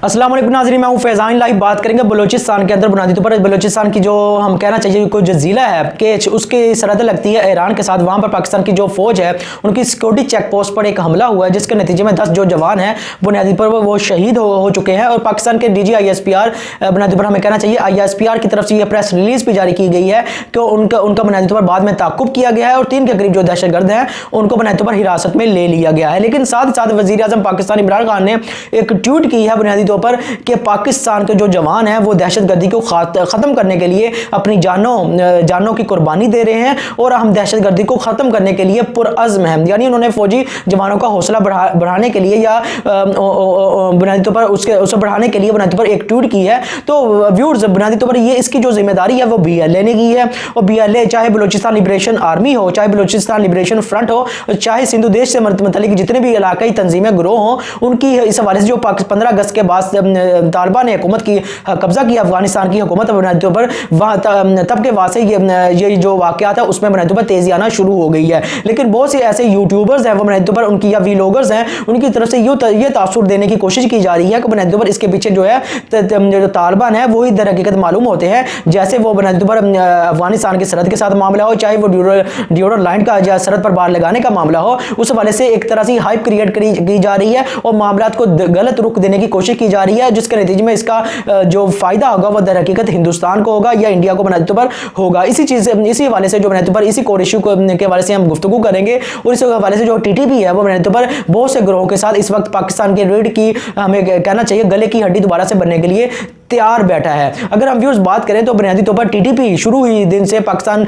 अस्सलाम वालेकुम नाज़रीन, मैं हूं फैज़ान। लाइव बात करेंगे बलूचिस्तान के अंदर बुनियादी तौर पर बलूचिस्तान की जो हम कहना चाहिए कोई जो ज़िला है कि उसकी सरहद लगती है ईरान के साथ। वहां पर पाकिस्तान की जो फौज है उनकी सिक्योरिटी चेक पोस्ट पर एक हमला हुआ है, जिसके नतीजे में 10 जो जवान हैं बुनियादी पर वो शहीद हो चुके हैं। और पाकिस्तान के DGISPR बुनियादी पर हमें कहना चाहिए ISPR की तरफ से यह प्रेस रिलीज भी जारी की गई है कि उनका बुनियादी तौर पर बाद में ताकुब किया गया है और 3 के करीब जो दहशतगर्द हैं उनको बुनियादी तौर पर हिरासत में ले लिया गया है। लेकिन साथ ही साथ वज़ीर आज़म पाकिस्तान इमरान खान ने एक ट्वीट की है बुनियादी तौर पर कि पाकिस्तान के जो जवान हैं वो दहशतगर्दी को ख़त्म करने के लिए अपनी जानों की कुर्बानी दे रहे हैं और हम दहशतगर्दी को ख़त्म करने के लिए पुरअज़्म हैं। यानी उन्होंने फौजी जवानों का हौसला बढ़ाने के लिए या बुनियादी तौर पर उसे बढ़ाने के लिए बुनियादी तौर पर एक ट्वीट की है। तो व्यूअर्स, बुनियादी तौर पर ये इसकी जो जिम्मेदारी है वो BLA ने की है। और BLA चाहे बलूचिस्तान लिबरेशन आर्मी हो, चाहे बलूचिस्तान लिबरेशन फ्रंट हो, चाहे सिंधु देश से मतलब जितने भी इलाकाई तंजीमें गिरोह हों, उनकी इस हवाले से जो 15 अगस्त के बाद तालिबान ने हुकूमत की कब्जा किया अफगानिस्तान की हुकूमत बुनियादी तौर पर, वहाँ तब के बाद से ये जो वाक़यात है उसमें बुनियादी तौर पर तेज़ी आना शुरू हो गई है। लेकिन बहुत से ऐसे यूट्यूबर्स हैं वो बुनियादी तौर पर उनकी या वीलॉगर्स हैं उनकी तरफ से ये तासुर देने की कोशिश की जा रही है कि बुनियादी तौर पर इसके पीछे जो है जो तालिबान है वही दर हकीकत मालूम होते हैं। जैसे वो बुनियादी तौर पर अफगानिस्तान की सरहद के साथ मामला हो, चाहे वो ड्यूरल लाइन का या सरहद पर बाढ़ लगाने का मामला हो, उस हवाले से एक तरह से हाइप क्रिएट की जा रही है और मामला को गलत रुख देने की कोशिश की जा रही है, जिसके नतीजे में इसका जो फायदा होगा वह दर हकीकत हिंदुस्तान को होगा या इंडिया को बुनियादी तौर पर होगा। इसी हवाले से जो बुनियादी तौर पर इसी कोर इशू के हवाले से हम गुफ्तगू करेंगे। और इस हवाले से जो TTP है वो बुनियादी तौर पर बहुत से ग्रोहों के साथ इस वक्त पाकिस्तान के रीढ़ की हमें कहना चाहिए गले की हड्डी दोबारा से बनने के लिए तैयार बैठा है। अगर हम व्यूज बात करें तो बुनियादी तौर पर TTP शुरू हुई दिन से पाकिस्तान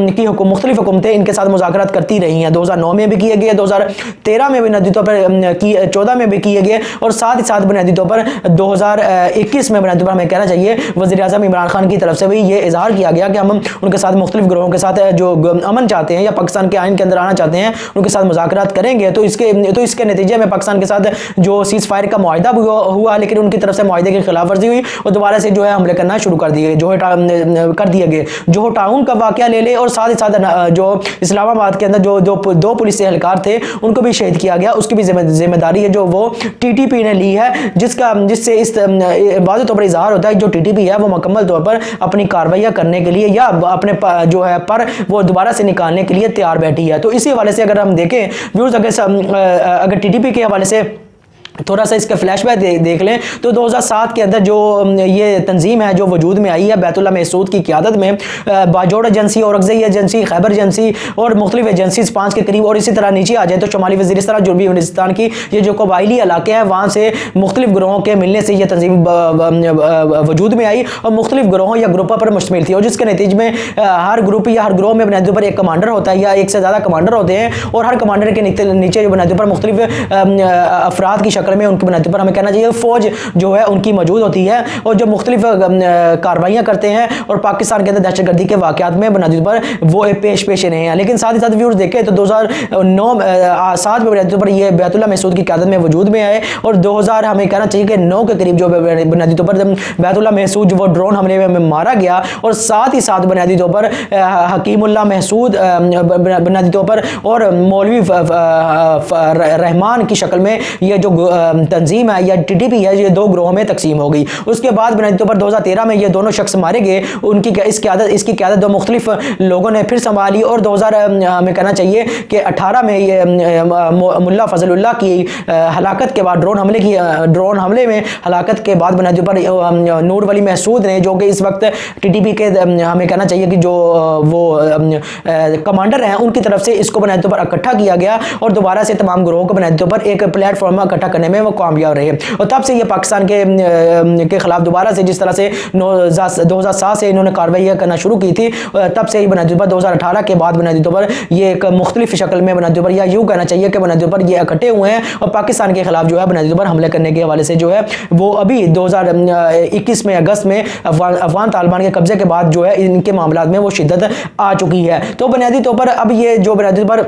की मुख्तलिफ हुकूमतें इनके साथ मुज़ाकरात करती रही हैं। 2009 में भी किए गए, 2013 में बुनियादी तौर पर 14 में भी किए गए और साथ ही साथ बुनियादी तौर पर 2021 में बुनियादी तौर पर हमें कहना चाहिए वज़ीर आज़म इमरान खान की तरफ से भी ये इजहार किया गया कि हम उनके साथ मुख्तलिफ ग्रोहों के साथ जो अमन चाहते हैं या पाकिस्तान के आइन के अंदर आना चाहते हैं उनके साथ मुज़ाकरात करेंगे। तो इसके नतीजे में पाकिस्तान के साथ जो सीज़ फायर का मुआहदा हुआ, लेकिन उनकी तरफ से मुआहदे की खिलाफ वर्जी हुई और दोबारा से जो है हमले करना शुरू कर दिए गए। जोहो टाउन का वाकया ले ले और साथ ही साथ जो इस्लामाबाद के अंदर जो 2 पुलिस एहलकार थे उनको भी शहीद किया गया, उसकी भी जिम्मेदारी है जो वो TTP ने ली है, जिससे इस वाज़ेह तौर पर इजहार होता है जो TTP है वो मुकम्मल तौर पर अपनी कार्रवाइयाँ करने के लिए या अपने जो है पर वो दोबारा से निकालने के लिए तैयार बैठी है। तो इसी हवाले से अगर हम देखें व्यूज़, अगर TTP के हवाले से थोड़ा सा इसका फ्लैशबैक देख लें तो 2007 के अंदर जो ये तंजीम है जो वजूद में आई है बैतुल्लाह महसूद की क़ियादत में, Bajaur agency, Aurangzai agency, Khyber agency और मुख्तलिफ एजेंसीज 5 के करीब, और इसी तरह नीचे आ जाए तो शुमाली वज़ीरिस्तान जुनूबी वज़ीरिस्तान की ये जो कबायली इलाके हैं वहाँ से मुख्तलिफ ग्रोहों के मिलने से यह तंजीम वजूद में आई और मुख्तलिफ ग्रोहों या ग्रुपों पर मुश्तमिल थी। और जिसके नतीजे में हर ग्रुप या हर ग्रोह में बुनियादी तौर पर एक कमांडर होता है या एक से ज़्यादा कमांडर होते हैं और हर कमांडर के नीचे बुनियादी तौर पर मुख्तलिफ अफराद की में उनकी बुनियादी पर हमें कहना चाहिए फौज जो है उनकी मौजूद होती है और जो मुख्तलिफ कार्रवाइयाँ करते हैं और पाकिस्तान के अंदर दहशतगर्दी के वाक़यात में बुनियादी पर वो पेश रहे हैं। लेकिन साथ ही साथ व्यूअर्स देखें तो 2009-7 में बुनियादी पर ये बैतुल्लाह महसूद की क़ियादत में वजूद में आए और 2000 हमें कहना चाहिए कि 9 के करीब जो बुनियादी तौर पर बैतुल्लाह महसूद जो वो ड्रोन हमले में मारा गया और साथ ही साथ बुनियादी तौर पर हकीमुल्लाह महसूद बुनियादी तौर पर और मौलवी रहमान की शक्ल में ये जो तंजीम है या TTP है ये 2 ग्रोहों में तकसीम हो गई। उसके बाद बुनियादी तौर पर 2013 में ये दोनों शख्स मारे गए, इसकी क़ियादत 2 मुख्तलिफ लोगों ने फिर संभाली और 2000 हमें कहना चाहिए कि 18 में ये मुल्ला फजलुल्लाह की हलाकत के बाद ड्रोन हमले में हलाकत के बाद बुनियादी पर नूर वली महसूद ने जो कि इस वक्त TTP के हमें कहना चाहिए कि जो वो कमांडर हैं उनकी तरफ से इसको बुनियादी तौर पर इकट्ठा किया गया और दोबारा से तमाम ग्रोहों को बुनियादी तौर पर एक प्लेटफॉर्म इकट्ठा करने में वो कामयाब रहे और तब से ये पाकिस्तान के खिलाफ दोबारा से जिस तरह से 2007 से इन्होंने कार्रवाई करना शुरू की थी तब से ही बुनियादी पर 2018 के बाद बुनियादी तौर पर ये एक मुख्तलिफ शक्ल में बुनियादी पर या यूँ कहना चाहिए कि बुनियादी पर ये इकट्ठे हुए हैं और पाकिस्तान के खिलाफ जो है बुनियादी पर हमले करने के हवाले से जो है वो अभी 2021 में अगस्त में अफगान तालिबान के कब्जे के बाद जो है इनके मामला में वो शिद्दत आ चुकी है। तो बुनियादी तौर पर अब ये जो बुनियादी पर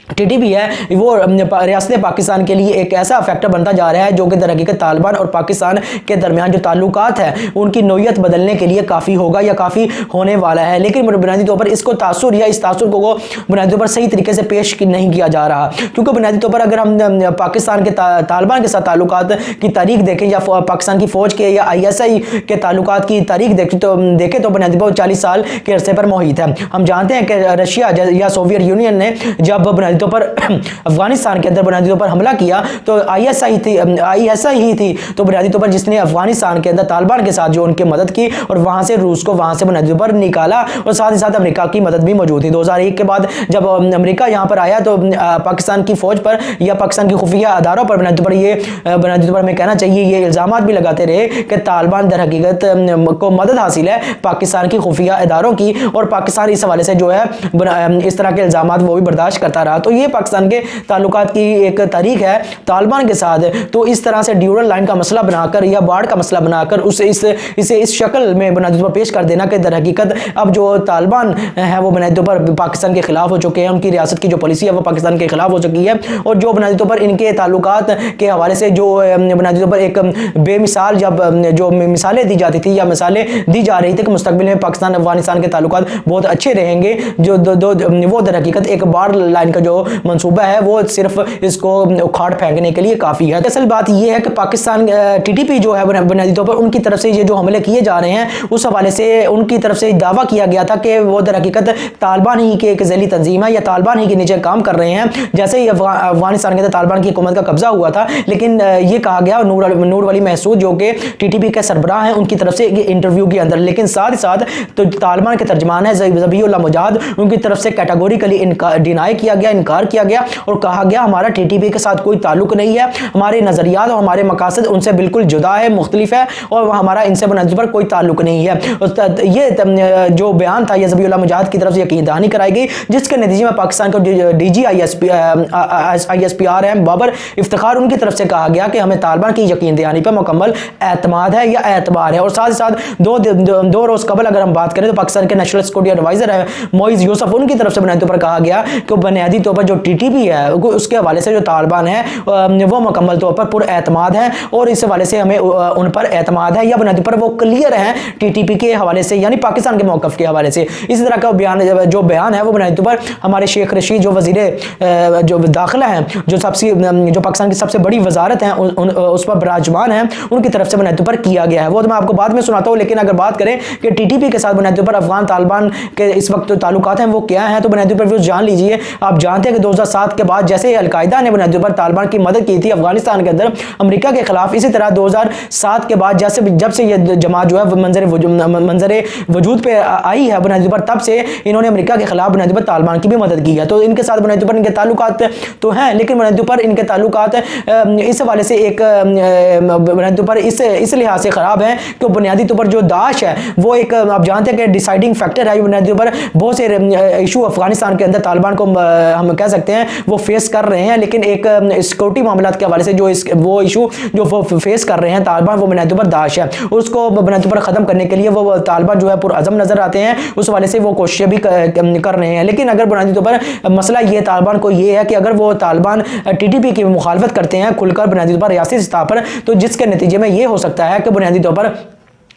टीटीपी है वो रियासत पाकिस्तान के लिए एक ऐसा फैक्टर बनता जा रहा है जो कि दरहकीकत तालिबान और पाकिस्तान के दरमियान जो ताल्लुकात है उनकी नोयत बदलने के लिए काफ़ी होगा या काफ़ी होने वाला है। लेकिन बुनियादी तौर पर इसको तासुर या इस तासुर को बुनियादी तौर पर सही तरीके से पेश नहीं किया जा रहा, क्योंकि बुनियादी तौर पर अगर हम पाकिस्तान के तालिबान के साथ ताल्लुकात की तारीख देखें या पाकिस्तान की फ़ौज के या ISI के ताल्लुकात की तारीख देखें तो बुनियादी तौर पर 40 साल के अरसे पर मोहित है। हम जानते हैं कि रशिया या सोवियत यूनियन ने जब बुनियादी तौर पर अफगानिस्तान के अंदर बुनियादी तौर पर हमला किया तो ISI ही थी तो बुनियादी तौर पर जिसने अफगानिस्तान के अंदर तालिबान के साथ जो उनकी मदद की और वहां से रूस को वहां से बुनियादी तौर पर निकाला, और साथ ही साथ अमेरिका की मदद भी मौजूद थी। 2001 के बाद जब अमेरिका यहां पर आया तो पाकिस्तान की फौज पर या पाकिस्तान की खुफिया अदारों पर बुनियादी तौर पर हमें कहना चाहिए ये इल्जाम भी लगाते रहे कि तालिबान दर हकीकत को मदद हासिल है पाकिस्तान की खुफिया अदारों की, और पाकिस्तान इस हवाले से जो है इस तरह के इल्जाम वो भी बर्दाश्त करता रहा। तो ये पाकिस्तान के ताल्लुकात की एक तारीख है तालिबान के साथ। तो इस तरह से ड्यूरल लाइन का मसला बनाकर या बाढ़ का मसला बनाकर उसे इसे इस शक्ल में बुनियादी तौर पर पेश कर देना कि दर हकीकत अब जो तालिबान है वो बुनियादी तौर पर पाकिस्तान के खिलाफ हो चुके हैं, उनकी रियासत की जो पॉलिसी है वो पाकिस्तान के खिलाफ हो चुकी है, और जो बुनियादी तौर पर इनके ताल्लुकात के हवाले से जो बुनियादी तौर पर एक बेमिसाल जब जो मिसालें दी जाती थी या मिसालें दी जा रही थी कि मुस्तकबिल में पाकिस्तान अफगानिस्तान के ताल्लुकात बहुत अच्छे रहेंगे, जो वो दर हकीकत एक बाढ़ लाइन का जो मंसूबा है वो सिर्फ इसको उखाड़ फेंकने के लिए काफ़ी है। असल बात यह है कि पाकिस्तान टीटीपी जो है बुनियादी तौर पर उनकी तरफ से ये जो हमले किए जा रहे हैं उस हवाले से उनकी तरफ से दावा किया गया था कि वो दर हकीकत तालिबान ही की एक ज़ैली तंजीम है या तालिबान ही के नीचे काम कर रहे हैं। जैसे ही अफगानिस्तान के अंदर तालिबान की हुकूमत का कब्जा हुआ था, लेकिन ये कहा गया नूर वली महसूद जो कि टीटीपी के सरबराह हैं उनकी तरफ से इंटरव्यू के अंदर, लेकिन साथ ही साथ तो तालिबान के तर्जमान है ज़बीहुल्लाह मुजाहिद उनकी तरफ से कैटेगोरिकली डिनाई किया गया, इनकार किया गया और कहा गया हमारा टीटीपी के साथ कोई ताल्लुक नहीं है, हमारे नज़रियात और हमारे मकासद उनसे बिल्कुल जुदा है, मुख्तलिफ है और हमारा इनसे बुनियादी पर कोई ताल्लुक नहीं है। ये जो बयान था ये ज़बीहुल्लाह मुजाहिद की तरफ से यकीन दहानी कराई गई, जिसके नतीजे में पाकिस्तान को DG ISPR है बाबर इफ्तिखार उनकी तरफ से कहा गया कि हमें तालिबान की यकीन दहानी पर मुकम्मल एतमाद है या एतबार है। और साथ ही साथ दो रोज़ कबल अगर हम बात करें तो पाकिस्तान के नेशनल सिक्योरिटी एडवाइजर है मोइज़ यूसुफ उनकी तरफ से बुनियादी पर कहा गया कि बुनियादी तौर पर जो टीटीपी है उसके हवाले से जो तालिबान है वो मुकम्मल तौर पर पुरएतमाद है और इस हवाले से हमें उन पर एतमाद है या बुनियादी पर वो क्लियर है टीटीपी के हवाले से यानी पाकिस्तान के मौक़िफ़ के हवाले से। इसी तरह का बयान है वो बुनियादी तौर पर हमारे शेख रशीद जो वज़ीर जो दाखिला हैं जो पाकिस्तान की सबसे बड़ी वजारत है उस पर विराजमान है उनकी तरफ से बुनियादी तौर पर किया गया है। वो तो मैं आपको बाद में सुनाता हूँ, लेकिन अगर बात करें कि टीटीपी के साथ बुनियादी तौर पर अफगान तालिबान के इस वक्त ताल्लुकात हैं वो क्या है तो बुनियादी तौर पर जान लीजिए। आप जानते हैं कि 2007 के बाद जैसे अलकायदा ने बुनियादी तौर पर तालिबान की मदद की थी अफगानिस्तान के अंदर अमेरिका के खिलाफ, इसी तरह 2007 के बाद जब से ये जमात जो है मंजर वजूद पे आई है बुनियादी तौर पर तब से इन्होंने अमेरिका के खिलाफ बुनियादी तौर पर तालिबान की भी मदद की है। तो इनके साथ बुनियादी तौर पर इनके ताल्लुकात तो हैं, लेकिन बुनियादी तौर पर इनके ताल्लुकात इस हवाले से एक बुनियादी तौर पर इस लिहाज से ख़राब है कि बुनियादी तौर पर जो दाश है वो एक आप जानते हैं कि डिसाइडिंग फैक्टर है बुनियादी तौर पर बहुत से इशू अफगानिस्तान के अंदर तालिबान को हम कह सकते हैं वो फेस कर रहे हैं, लेकिन एक सिक्योरिटी मामलात के हवाले से वो इशू जो वो फेस कर रहे हैं तालिबान वो बुनियादी तौर पर दाश है, उसको बुनियादी तौर पर ख़त्म करने के लिए वो तालिबान जो है पुरअज़म नज़र आते हैं, उस हवाले से वो कोशिशें भी कर रहे हैं। लेकिन अगर बुनियादी तौर पर मसला ये तालिबान को ये है कि अगर वो तालिबान टीटीपी की मुखालफत करते हैं खुलकर बुनियादी तौर पर रियासती सतह पर, तो जिसके नतीजे में ये हो सकता है कि बुनियादी तौर पर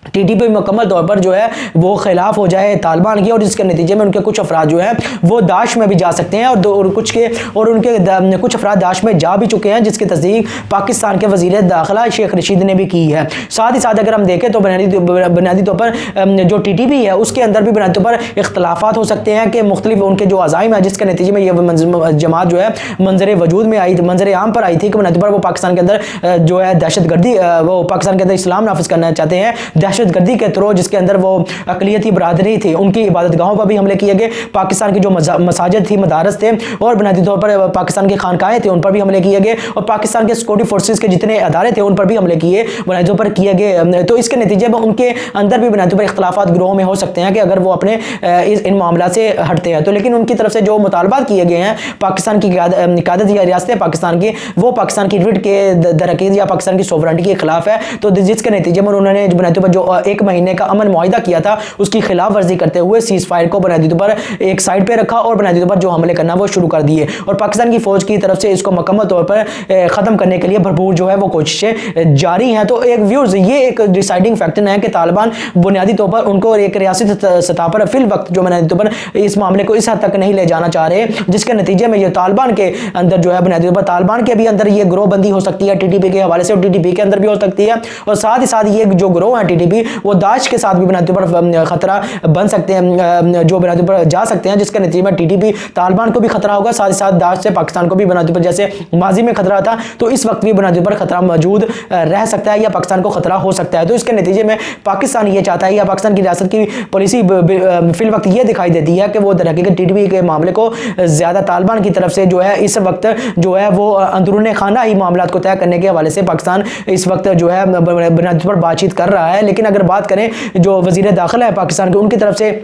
टीटीपी मुकम्मल तौर पर जो है वो खिलाफ हो जाए तालिबान की और जिसके नतीजे में उनके कुछ अफराद जो है वो दाश में भी जा सकते हैं और उनके कुछ अफराद दाश में जा भी चुके हैं, जिसकी तस्दीक पाकिस्तान के वज़ीर दाखिला शेख रशीद ने भी की है। साथ ही साथ अगर हम देखें तो बुनियादी तौर पर जो टीटीपी है उसके अंदर भी बुनियादी तौर पर इख्तलाफात हो सकते हैं कि मुख्तलिफ उनके जो अज़ाइम है जिसके नतीजे में ये जमात जो है मंजर वजूद में आई, मंजर आम पर आई थी कि बुनियादी तौर पर वो पाकिस्तान के अंदर जो है दहशतगर्दी वो पाकिस्तान के अंदर इस्लाम नाफिज करना चाहते हैं दहशतगर्दी के थ्रू, जिसके अंदर वो अक़लियती बरादरी थी उनकी इबादतगाहों पर भी हमले किए गए, पाकिस्तान की जो मसाजिद थी मदारस थे और बुनियादी तौर पर पाकिस्तान की खानकाएँ थे उन पर भी हमले किए गए और पाकिस्तान के सिक्योरिटी फोर्सेस के जितने अदारे थे उन पर भी हमले किए बुनियादी तौर पर किए गए। तो इसके नतीजे में उनके अंदर भी बुनियादी तौर पर इख्तलाफात गिरोह में हो सकते हैं कि अगर वो अपने इन मामला से हटते हैं तो, लेकिन उनकी तरफ से जो मुतालबात किए गए हैं पाकिस्तान की क़यादत या रियासत पाकिस्तान की वो पाकिस्तान की रिट के दरकीज़ या पाकिस्तान की सोवरेनिटी के खिलाफ है। तो जिसके नतीजे में उन्होंने बुनियादी तौर पर जो 1 महीने का अमन मुआहिदा किया था उसकी खिलाफ वर्जी करते हुए सीज फायर को बुनियादी तौर पर एक साइड पे रखा और बुनियादी तौर पर जो हमले करना वो शुरू कर दिए और पाकिस्तान की फौज की तरफ से इसको मुकम्मल तौर पर ख़त्म करने के लिए भरपूर जो है वो कोशिशें जारी हैं। तो एक व्यूअर्स ये एक डिसाइडिंग फैक्टर है कि तालिबान बुनियादी तौर पर उनको एक रियासती सतह पर फिल वक्त जो बुनियादी तौर पर इस मामले को इस हद तक नहीं ले जाना चाह रहे, जिसके नतीजे में ये तालिबान के अंदर जो है बुनियादी तौर पर तालिबान के भी अंदर ये ग्रोहबंदी हो सकती है टीटीपी के हवाले से और टीटीपी के अंदर भी हो सकती है और साथ ही साथ ये जो ग्रोह है टीटीपी वो दाइश के साथ भी बुनियादी तौर पर खतरा बन सकते हैं, जो बुनियादी तौर पर जा सकते हैं, जिसके नतीजे में टीटीपी तालिबान को भी खतरा होगा, साथ ही साथ दाइश से पाकिस्तान को भी बुनियादी तौर पर जैसे माजी में खतरा था तो इस वक्त भी बुनियादी तौर पर खतरा मौजूद रह सकता है या पाकिस्तान को खतरा हो सकता है। तो इसके नतीजे में पाकिस्तान ये चाहता है या पाकिस्तान की रियासत की पॉलिसी फिल वक्त ये दिखाई देती है कि वो दरहकीकत टीटीपी के मामले को ज़्यादा तालिबान की तरफ से जो है इस वक्त जो है वो अंदरूनी खाना ही मामला को तय करने के हवाले से पाकिस्तान इस वक्त जो है बुनियादी तौर पर बातचीत कर रहा है। लेकिन अगर बात करें जो वज़ीर दाखिला है पाकिस्तान के, उनकी तरफ से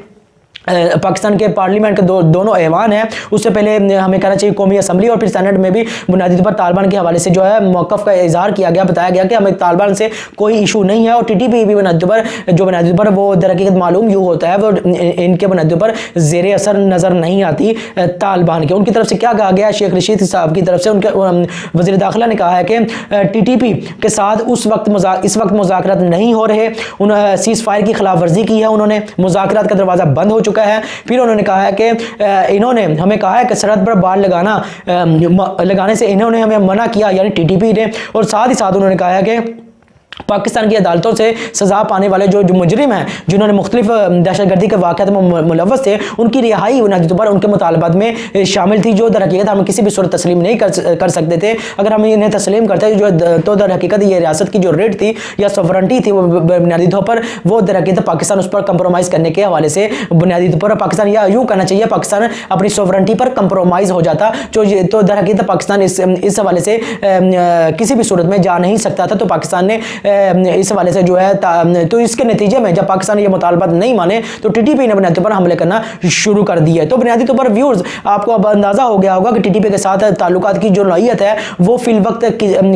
पाकिस्तान के पार्लियामेंट के दोनों ऐवान हैं, उससे पहले हमें कहना चाहिए कौमी असम्बली और फिर सेनेट में भी बुनियादी तौर पर तालिबान के हवाले से जो है मौक़िफ़ का इज़हार किया गया, बताया गया कि हमें तालिबान से कोई इशू नहीं है और टीटीपी भी बुनियादी तौर पर जो बुनियादी तौर पर वो दरहकीकत मालूम यूँ होता है वो इनके बुनियादी तौर पर ज़ेर असर नज़र नहीं आती तालिबान के। उनकी तरफ से क्या कहा गया, शेख रशीद साहब की तरफ से उनके वज़ीर दाखिला ने कहा है कि टीटीपी के साथ इस वक्त मुज़ाकरात नहीं हो रहे, उन्होंने सीज़ फायर की खिलाफ वर्जी की है, उन्होंने मुज़ाकरात का दरवाज़ा बंद हो चुका है। फिर उन्होंने कहा है कि इन्होंने हमें कहा है कि सरहद पर बाड़ लगाने से इन्होंने हमें मना किया, यानी टीटीपी ने। और साथ ही साथ उन्होंने कहा है कि पाकिस्तान की अदालतों से सज़ा पाने वाले जो मुजरिम हैं जिन्होंने मुख्तलिफ दहशतगर्दी के वाक़यात में मुलव्वस थे उनकी रिहाई बुनियादी तौर पर उनके मुतालबात में शामिल थी, जो दर हकीकत हम किसी भी सूरत तस्लीम नहीं कर सकते थे। अगर हम इन्हें तस्लीम करते जो तो दर हकीकत ये रियासत की जो रेट थी या सॉवरेंटी थी वो बुनियादी तौर पर वो दर हकीकत पाकिस्तान उस पर कंप्रोमाइज़ करने के हवाले से बुनियादी तौर पर पाकिस्तान या यूँ कहना चाहिए पाकिस्तान अपनी सॉवरेंटी पर कंप्रोमाइज़ हो जाता, तो दर हकीकत पाकिस्तान इस हवाले से किसी भी सूरत में जा नहीं सकता था। तो पाकिस्तान ने इस हवाले से जो है तो इसके नतीजे में जब पाकिस्तान ये मुतालबात नहीं माने तो टीटीपी ने बुनियादी तौर पर हमले करना शुरू कर दिया है। तो बुनियादी तौर पर व्यूअर्स आपको अब अंदाज़ा हो गया होगा कि टीटीपी के साथ ताल्लुकात की जो नौइयत है वो फिल वक्त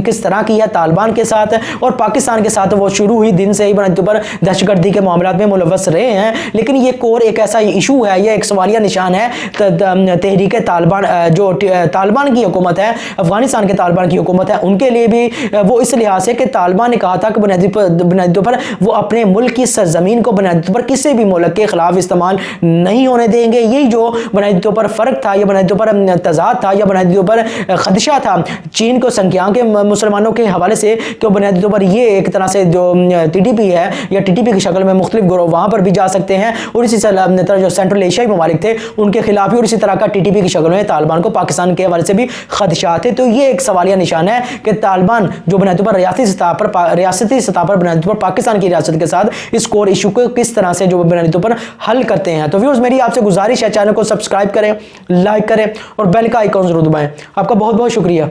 किस तरह की है तालिबान के साथ और पाकिस्तान के साथ। वो शुरू हुई दिन से ही बुनियादी तौर पर दहशतगर्दी के मामलों में मुलव्वस रहे हैं, लेकिन ये कोर एक ऐसा इशू है, ये एक सवालिया निशान है तहरीक तालिबान जो तालिबान की हुकूमत है, अफगानिस्तान के तालिबान की हुकूमत है, उनके लिए भी वो इस लिहाज से कि तालिबान ने कहा था कि बुनियादी तौर पर वो अपने मुल्क की सरजमीन को बुनियादी तौर पर किसी भी मुल्क के खिलाफ इस्तेमाल नहीं होने देंगे। यही जो बुनियादी तौर पर फ़र्क था या बुनियादी तौर पर तजाद था या बुनियादी तौर पर खदशा था चीन को संख्याओं के मुसलमानों के हवाले से कि बुनियादी तौर पर ये एक तरह से जो टीटीपी है या टीटीपी की शक्ल में मुख्तलिफ ग्रोह वहाँ पर भी जा सकते हैं और इसी तरह जो सेंट्रल एशियाई ममालिक थे उनके खिलाफ ही और इसी तरह का टीटीपी की शक्ल में तालिबान को पाकिस्तान के हवाले से भी खदशा थे। तो ये एक सवालिया निशान है कि तालिबान जो बुनियादी तौर पर रियासती सतह पर बुनियादी तौर पर पाकिस्तान की रियासत के साथ इस कोर इशू को किस तरह से जो बुनियादी तौर पर हल करते हैं। तो व्यूअर्स मेरी आपसे गुजारिश है चैनल को सब्सक्राइब करें, लाइक करें और बेल का आइकॉन जरूर दबाएं। आपका बहुत बहुत शुक्रिया।